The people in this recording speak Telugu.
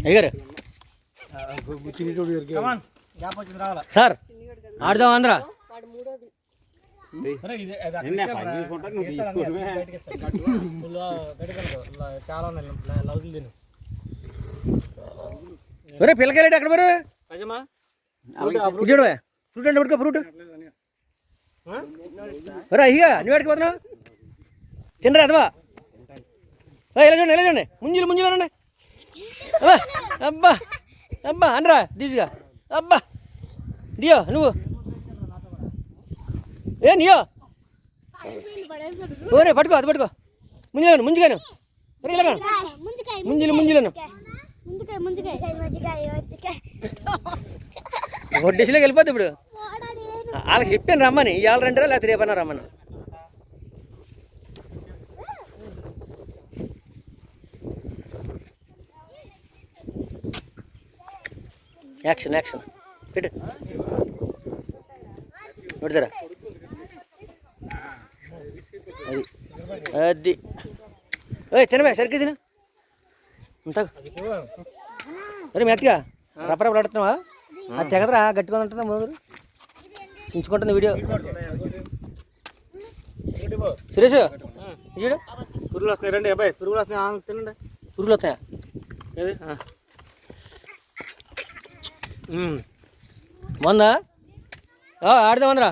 అయ్యారు సార్ ఆడదాం అందరా ఒరే పిల్లకాయలు ఎక్కడ మరి చూడు ఫ్రూట్ అంటే పట్టుకో ఫ్రూట్ ఒరే అయ్యా నువ్వు ఎక్కడికి పోతున్నావు తినరా అదవా ఇలా చూడండి ఇలా చూడండి ముంజులు అనండి అబ్బా అబ్బా అబ్బా అనరా దీసుగా అబ్బా డియో నువ్వు ఏ నియో ఓరే పట్టుకో అది పట్టుకో ముంజుగాను ఒరే ఇలా ముంజులను ఒడ్డేసిలోకి వెళ్ళిపోద్ది ఇప్పుడు వాళ్ళకి చెప్పాను రమ్మని ఇవాళ రంటారా లేకపోతే రేపన్నా రమ్మని యాక్షన్ పెట్టు పెడతారా అది ఓయ్ తినవే సరిగ్గా తిన ఉంటా అరే మెత్తగా రప్పరపలాడుతున్నావా అది తెగదరా గట్టిగా ఉంటుందా మొదలు చించుకుంటుంది వీడియో సురేష్ చూడు పురుగులు వస్తున్నాయి రండి అబ్బాయి పురుగులు వస్తున్నాయి తినండి పురుగులు వస్తాయా ఏది బాగుందా ఆడదామందరా